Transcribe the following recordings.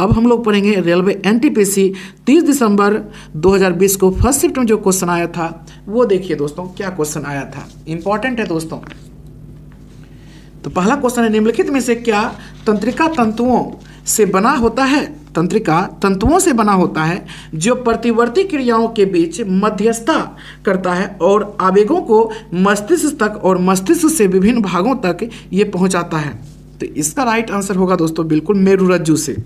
अब हम लोग पढ़ेंगे रेलवे एनटीपीसी 30 दिसंबर 2020 को फर्स्ट शिफ्ट में जो क्वेश्चन आया था वो देखिए दोस्तों क्या क्वेश्चन आया था, इंपॉर्टेंट है दोस्तों। तो पहला क्वेश्चन है, निम्नलिखित में से क्या तंत्रिका तंतुओं से बना होता है, तंत्रिका तंतुओं से बना होता है जो प्रतिवर्ती क्रियाओं के बीच मध्यस्थता करता है और आवेगों को मस्तिष्क तक और मस्तिष्क से विभिन्न भागों तक ये पहुंचाता है। तो इसका राइट आंसर होगा दोस्तों बिल्कुल मेरुरज्जु से।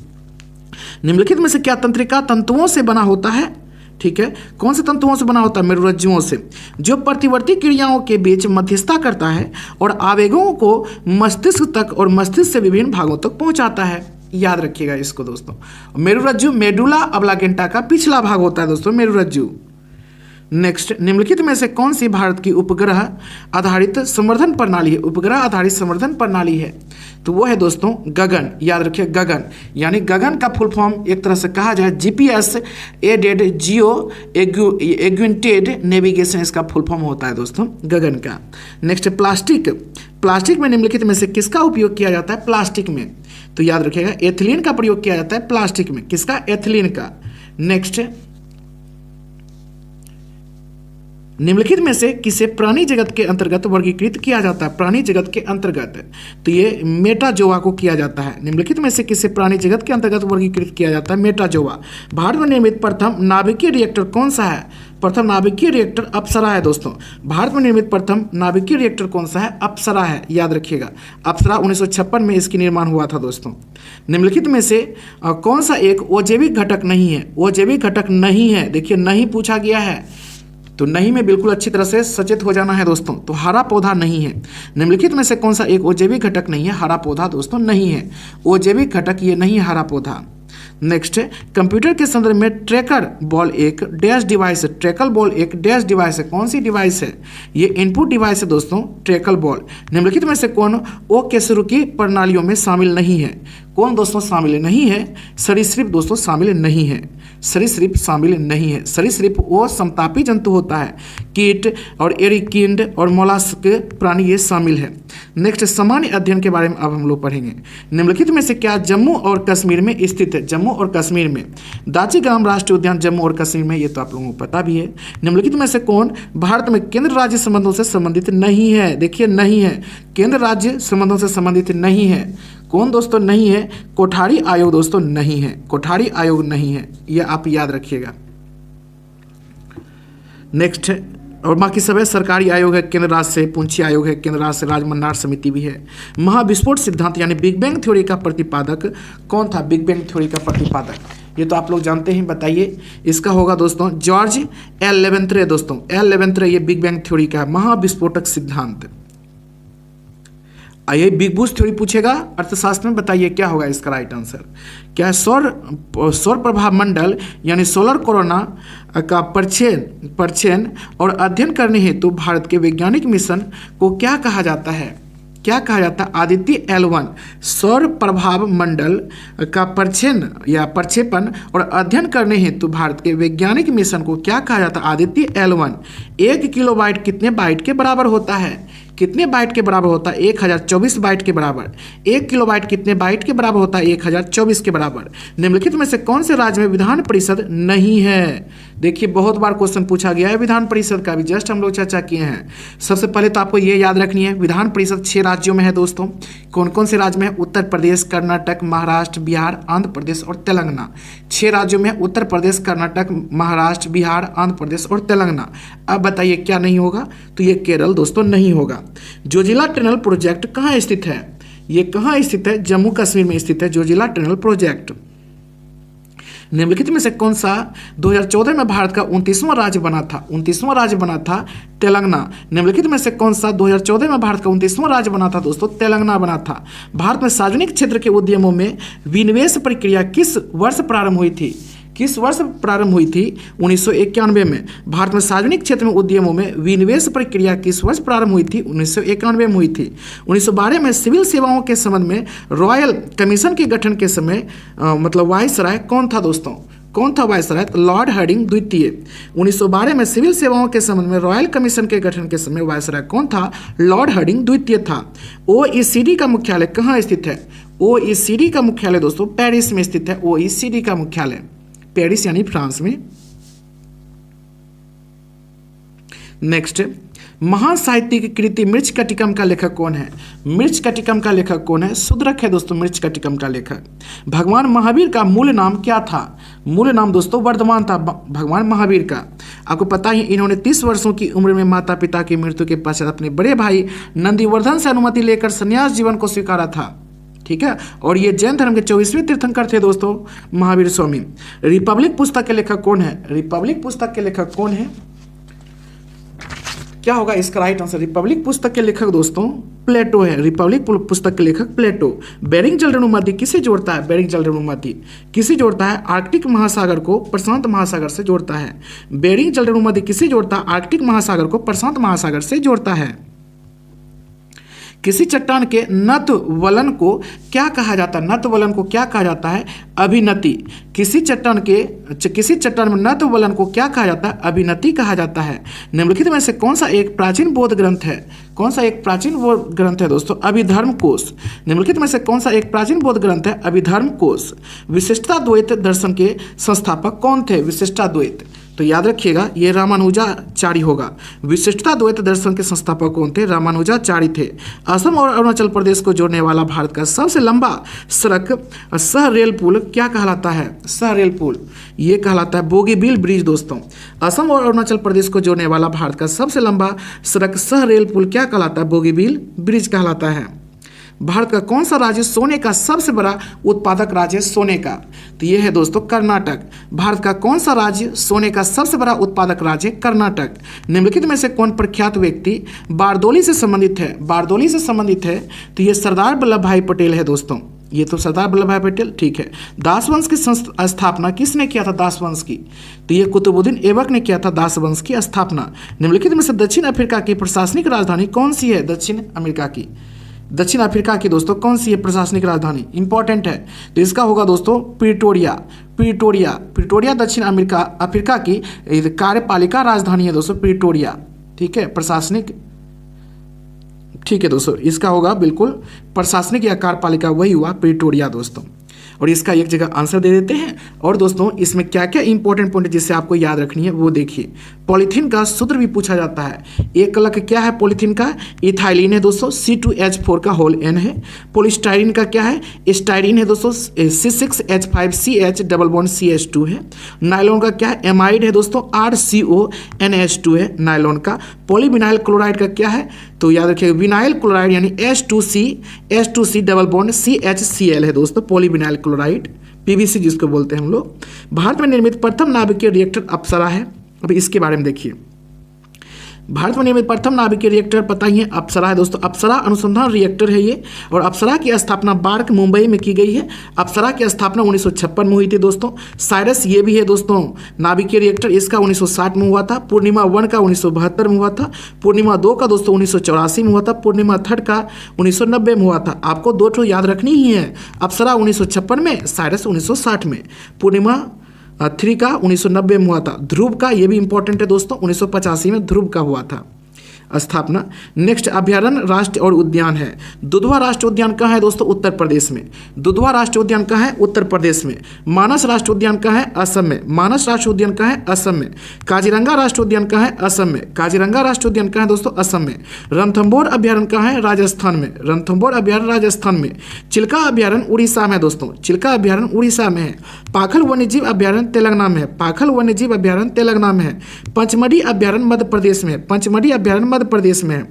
निम्नलिखित में से क्या तंत्रिका तंतुओं से बना होता है, ठीक है, कौन से तंतुओं से बना होता है, मेरुरज्जुओं से, जो प्रतिवर्ती क्रियाओं के बीच मध्यस्थता करता है और आवेगों को मस्तिष्क तक और मस्तिष्क से विभिन्न भागों तक पहुंचाता है। याद रखिएगा इसको दोस्तों। मेरुरज्जु मेडुला ऑब्लांगेटा का पिछला भाग होता है दोस्तों मेरुरज्जु। नेक्स्ट, निम्नलिखित में से कौन सी भारत की उपग्रह आधारित संवर्धन प्रणाली है, उपग्रह आधारित संवर्धन प्रणाली है, तो वो है दोस्तों गगन। याद रखिए गगन, यानी गगन का फुल फॉर्म एक तरह से कहा जाए जीपीएस एडेड जियो एग्यूटेड नेविगेशन, इसका फुल फॉर्म होता है दोस्तों गगन का। नेक्स्ट, प्लास्टिक, प्लास्टिक में निम्नलिखित में से किसका उपयोग किया जाता है, प्लास्टिक में, तो याद रखिएगा एथिलीन का प्रयोग किया जाता है प्लास्टिक में, किसका, एथिलीन का। नेक्स्ट, निम्नलिखित में से किसे प्राणी जगत के अंतर्गत वर्गीकृत किया जाता है, प्राणी जगत के अंतर्गत, तो ये मेटाजोआ को किया जाता है। निम्नलिखित में से किसे प्राणी जगत के अंतर्गत वर्गीकृत किया जाता है, मेटाजोआ। भारत में निर्मित प्रथम नाभिकीय रिएक्टर कौन सा है, प्रथम नाभिकीय रिएक्टर अप्सरा है दोस्तों। भारत में निर्मित प्रथम नाभिकीय रिएक्टर कौन सा है, अप्सरा है, याद रखिएगा। अप्सरा 1956 में इसकी निर्माण हुआ था दोस्तों। निम्नलिखित में से कौन सा एक अजैविक घटक नहीं है, अजैविक घटक नहीं है, देखिए नहीं पूछा गया है तो नहीं में बिल्कुल अच्छी तरह से सचेत हो जाना है दोस्तों। तो हरा पौधा नहीं है। निम्नलिखित में से कौन सा एक अजैविक घटक नहीं है, हरा पौधा दोस्तों नहीं है, अजैविक घटक ये नहीं है हरा पौधा। नेक्स्ट, कंप्यूटर के संदर्भ में ट्रैकर बॉल एक डैश डिवाइस है, ट्रैकल बॉल एक डैश डिवाइस है, कौन सी डिवाइस है, ये इनपुट डिवाइस है दोस्तों ट्रैकल बॉल। निम्नलिखित में से कौन ओकेसरुकी प्रणालियों में शामिल नहीं है, कौन दोस्तों शामिल नहीं है, सरीसृप दोस्तों शामिल नहीं है, सरीसृप शामिल नहीं है। सरीसृप वो समतापी जंतु होता है, कीट और एरिकिंड और मोलास्क प्राणी ये शामिल है। नेक्स्ट, सामान्य अध्ययन के बारे में अब हम लोग पढ़ेंगे। निम्नलिखित में से क्या जम्मू और कश्मीर में स्थित है, जम्मू और कश्मीर में, दाचीगाम राष्ट्रीय उद्यान जम्मू और कश्मीर में, ये तो आप लोगों को पता भी है। निम्नलिखित में से कौन भारत में केंद्र राज्य संबंधों से संबंधित नहीं है, देखिए नहीं है, केंद्र राज्य संबंधों से संबंधित नहीं है, कौन दोस्तों नहीं है, कोठारी आयोग दोस्तों नहीं है, कोठारी आयोग नहीं है, यह आप याद रखिएगा। नेक्स्ट, और बाकी सब है, सरकारी आयोग है केंद्र राज्य से, पूंछी आयोग है केंद्र राज्य से, राजमन्नार समिति भी है। महाविस्फोट सिद्धांत यानी बिग बैंग थ्योरी का प्रतिपादक कौन था, बिग बैंग थ्योरी का प्रतिपादक, ये तो आप लोग जानते हैं, बताइए। इसका होगा दोस्तों जॉर्ज एल लेवेंत्रे दोस्तों, एल लेवेंत्रे ये बिग बैंग थ्योरी का महाविस्फोटक सिद्धांत। आइए बिग बुश थ्योरी पूछेगा अर्थशास्त्र में, बताइए क्या होगा इसका राइट आंसर। क्या है, सौर प्रभाव मंडल यानी सोलर कोरोना का परिचयन और अध्ययन करने हेतु भारत के वैज्ञानिक मिशन को क्या कहा जाता है, क्या कहा जाता है, आदित्य L1। सौर प्रभाव मंडल का परिचयन या प्रक्षेपण और अध्ययन करने हेतु भारत के वैज्ञानिक मिशन को क्या कहा जाता है, आदित्य L1। 1 किलोबाइट कितने बाइट के बराबर होता है, कितने बाइट के बराबर होता है, 1024 बाइट के बराबर। 1 किलोबाइट कितने बाइट के बराबर होता है, 1024 के बराबर। निम्नलिखित में से कौन से राज्य में विधान परिषद नहीं है, देखिए बहुत बार क्वेश्चन पूछा गया है विधान परिषद का भी, जस्ट हम लोग चर्चा किए हैं। सबसे पहले तो आपको ये याद रखनी है, विधान परिषद 6 राज्यों में है दोस्तों। कौन कौन से राज्य में है, उत्तर प्रदेश, कर्नाटक, महाराष्ट्र, बिहार, आंध्र प्रदेश और तेलंगाना। 6 राज्यों में उत्तर प्रदेश, कर्नाटक, महाराष्ट्र, बिहार, आंध्र प्रदेश और तेलंगाना। अब बताइए क्या नहीं होगा, तो ये केरल दोस्तों नहीं होगा। जोजिला टनल प्रोजेक्ट कहाँ स्थित है, ये कहाँ स्थित है, जम्मू कश्मीर में स्थित है जोजिला टनल प्रोजेक्ट। निम्नलिखित में से कौन सा 2014 में भारत का 29वां राज्य बना था, 29वां राज्य बना था तेलंगाना। निम्नलिखित में से कौन सा 2014 में भारत का 29वां राज्य बना था दोस्तों, तेलंगाना बना था। भारत में सार्वजनिक क्षेत्र के उद्यमों में विनिवेश प्रक्रिया किस वर्ष प्रारंभ हुई थी, किस वर्ष प्रारंभ हुई थी, 1991 में। भारत में सार्वजनिक क्षेत्र में उद्यमों में विनिवेश प्रक्रिया किस वर्ष प्रारंभ हुई थी, 1991 में हुई थी। 1912 में सिविल सेवाओं के संबंध में रॉयल कमीशन के गठन के समय मतलब वायसराय कौन था दोस्तों, कौन था वायसराय, लॉर्ड हार्डिंग द्वितीय। 1912 में सिविल सेवाओं के संबंध में रॉयल कमीशन के गठन के समय वायसराय कौन था, लॉर्ड हार्डिंग द्वितीय था। OECD का मुख्यालय कहाँ स्थित है, OECD का मुख्यालय दोस्तों पेरिस में स्थित है। OECD का मुख्यालय पेरिस यानी फ्रांस में। नेक्स्ट, महान साहित्यिक कृति मृच्छकटिकम का लेखक कौन है? मृच्छकटिकम का लेखक कौन है? शूद्रक है दोस्तों मृच्छकटिकम का लेखक। भगवान महावीर का मूल नाम क्या था? मूल नाम दोस्तों वर्धमान था भगवान महावीर का। आपको पता ही इन्होंने 30 वर्षों की उम्र में माता पिता की मृत्यु के पश्चात अपने बड़े भाई नंदीवर्धन से अनुमति लेकर संन्यास जीवन को स्वीकारा था। ठीक है, और ये जैन धर्म के 24वें तीर्थंकर थे दोस्तों महावीर स्वामी। रिपब्लिक पुस्तक के लेखक कौन है? रिपब्लिक पुस्तक के लेखक कौन है? क्या होगा इसका राइट आंसर? रिपब्लिक पुस्तक के लेखक दोस्तों प्लेटो है। रिपब्लिक पुस्तक के लेखक प्लेटो। बेरिंग जलरेणु मध्य किसे जोड़ता है? बेरिंग जलरेणु मध्य किसे जोड़ता है? आर्कटिक महासागर को प्रशांत महासागर से जोड़ता है। बेरिंग जलरेणु मध्य किसे जोड़ता है? आर्कटिक महासागर को प्रशांत महासागर से जोड़ता है। किसी चट्टान के नत वलन को क्या कहा जाता है? नत वलन को क्या कहा जाता है? अभिनति। किसी चट्टान में नत वलन को क्या कहा जाता है? अभिनति कहा जाता है। निम्नलिखित में से कौन सा एक प्राचीन बौद्ध ग्रंथ है? कौन सा एक प्राचीन बौद्ध ग्रंथ है दोस्तों? अभिधर्म कोश। निम्नलिखित में से कौन सा एक प्राचीन बौद्ध ग्रंथ है? अभिधर्म कोश। विशिष्टाद्वैत दर्शन के संस्थापक कौन थे? विशिष्टाद्वैत। तो याद रखिएगा ये रामानुजाचार्य होगा। विशिष्टाद्वैत दर्शन के संस्थापक कौन थे? रामानुजाचार्य थे। असम और अरुणाचल प्रदेश को जोड़ने वाला भारत का सबसे लंबा सड़क सह रेल पुल क्या कहलाता है? सह रेल पुल ये कहलाता है बोगीबील ब्रिज दोस्तों। असम और अरुणाचल प्रदेश को जोड़ने वाला भारत का सबसे लंबा सड़क सह रेल पुल क्या कहलाता है? बोगीबील ब्रिज कहलाता है। भारत का कौन सा राज्य सोने का सबसे बड़ा उत्पादक राज्य है? सोने का, तो ये है दोस्तों कर्नाटक। भारत का कौन सा राज्य सोने का सबसे बड़ा उत्पादक राज्य? कर्नाटक। निम्नलिखित में से कौन प्रख्यात व्यक्ति बारदोली से संबंधित है? बारदोली से संबंधित है तो ये सरदार वल्लभ भाई पटेल है दोस्तों। ये तो सरदार वल्लभ भाई पटेल ठीक है। दासवंश की स्थापना किसने किया था? दासवंश की, तो ये कुतुबुद्दीन ऐबक ने किया था दासवंश की स्थापना। निम्नलिखित में से दक्षिण अफ्रीका की प्रशासनिक राजधानी कौन सी है? दक्षिण अफ्रीका की दोस्तों कौन सी है प्रशासनिक राजधानी? इंपॉर्टेंट है, तो इसका होगा दोस्तों प्रिटोरिया दक्षिण अफ्रीका की कार्यपालिका राजधानी है दोस्तों प्रिटोरिया। ठीक है, प्रशासनिक ठीक है दोस्तों, इसका होगा बिल्कुल प्रशासनिक या कार्यपालिका वही हुआ प्रिटोरिया दोस्तों। और इसका एक जगह आंसर दे देते हैं। और दोस्तों इसमें क्या क्या इंपॉर्टेंट पॉइंट है जिससे आपको याद रखनी है वो देखिए। पॉलीथीन का सूत्र भी पूछा जाता है। एक कलक क्या है पॉलीथीन का? इथाइलिन है दोस्तों, C2H4 का होल N है। पॉलीस्टाइरिन का क्या है? स्टाइरिन है दोस्तों, C6H5CH डबल बॉन्ड CH2 है। नायलॉन का क्या है? एमाइड है दोस्तों, RCONH2 है नायलॉन का। पॉलीविनाइल क्लोराइड का क्या है? तो याद रखिएगा विनाइल क्लोराइड यानी H2C डबल बॉन्ड CHCl है दोस्तों पॉलीविनाइल क्लोराइड, PVC जिसको बोलते हैं हम लोग। भारत में निर्मित प्रथम नाभिकीय रिएक्टर अप्सरा है। अब इसके बारे में देखिए, भारत में निर्मित प्रथम नाभिकीय रिएक्टर पता ही है अप्सरा है दोस्तों। अप्सरा अनुसंधान रिएक्टर है ये, और अप्सरा की स्थापना बार्क मुंबई में की गई है। अप्सरा की स्थापना 1956 में हुई थी दोस्तों। साइरस ये भी है दोस्तों नाभिकीय रिएक्टर, इसका 1960 में हुआ था। पूर्णिमा 1 का 1972 में हुआ था। पूर्णिमा 2 का दोस्तों 1984 में हुआ था। पूर्णिमा 3 का 1990 में हुआ था। आपको दो ठो याद रखनी ही है, अप्सरा 1956 में, साइरस 1960 में। पूर्णिमा 3 का 1990 में हुआ था। ध्रुव का ये भी इंपॉर्टेंट है दोस्तों, 1985 में ध्रुव का हुआ था स्थापना। नेक्स्ट अभ्यारण्य राष्ट्र और उद्यान है। दुधवा राष्ट्रीय उद्यान कहाँ है दोस्तों? उत्तर प्रदेश में। दुधवा राष्ट्रीय उद्यान कहाँ है? उत्तर प्रदेश में। मानस राष्ट्रीय उद्यान कहाँ है? असम में। मानस राष्ट्रीय उद्यान कहाँ है? असम में। काजीरंगा राष्ट्रीय उद्यान कहाँ है? असम में। काजीरंगा राष्ट्रीय उद्यान कहाँ है दोस्तों? असम में। रणथंभौर अभ्यारण्य कहाँ है? राजस्थान में। रणथंभौर अभ्यारण्य राजस्थान में। चिल्का अभ्यारण्य उड़ीसा में दोस्तों, चिल्का अभ्यारण्य उड़ीसा में है। पाखल वन्यजीव अभ्यारण्य तेलंगाना में है। पाखल वन्यजीव अभ्यारण्य तेलंगाना में है। पंचमढ़ी अभ्यारण्य मध्य प्रदेश में है। पंचमढ़ी अभ्यारण्य मध्य प्रदेश में है।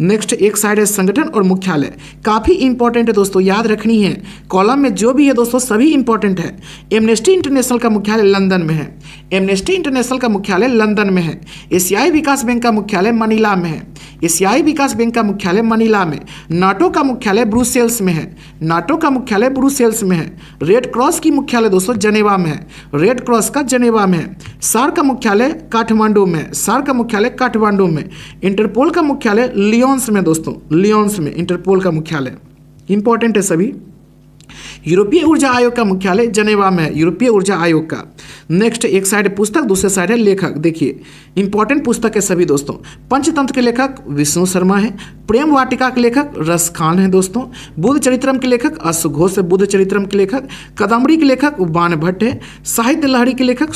नेक्स्ट एक साइड है संगठन और मुख्यालय, काफी इंपॉर्टेंट है दोस्तों, याद रखनी है। कॉलम में जो भी है दोस्तों सभी इंपॉर्टेंट है। एमनेस्टी इंटरनेशनल का मुख्यालय लंदन में है। एमनेस्टी इंटरनेशनल का मुख्यालय लंदन में है। एशियाई विकास बैंक का मुख्यालय मनीला में है। एशियाई विकास बैंक का मुख्यालय मनीला में। नाटो का मुख्यालय ब्रुसेल्स में है। नाटो का मुख्यालय ब्रुसेल्स में है। रेड क्रॉस की मुख्यालय दोस्तों जनेवा में है। रेड क्रॉस का जनेवा में है। सार का मुख्यालय काठमांडू में है। सार का मुख्यालय काठमांडू में। इंटरपोल का मुख्यालय लियोन्स में दोस्तों, लियोन्स में इंटरपोल का मुख्यालय। इंपॉर्टेंट है सभी। यूरोपीय ऊर्जा आयोग का मुख्यालय जनेवा में है, यूरोपीय ऊर्जा आयोग का। नेक्स्ट, एक साइड है पुस्तक, दूसरे साइड है लेखक। देखिए इंपॉर्टेंट पुस्तक है सभी दोस्तों। पंचतंत्र के लेखक विष्णु शर्मा है। प्रेम वाटिका के लेखक रस खान है दोस्तों। बुद्ध चरित्रम के लेखक अश्व घोष है, बुद्ध चरित्रम के लेखक। कदम्बरी के लेखक बाण भट्ट है। साहित्य लहरी के लेखक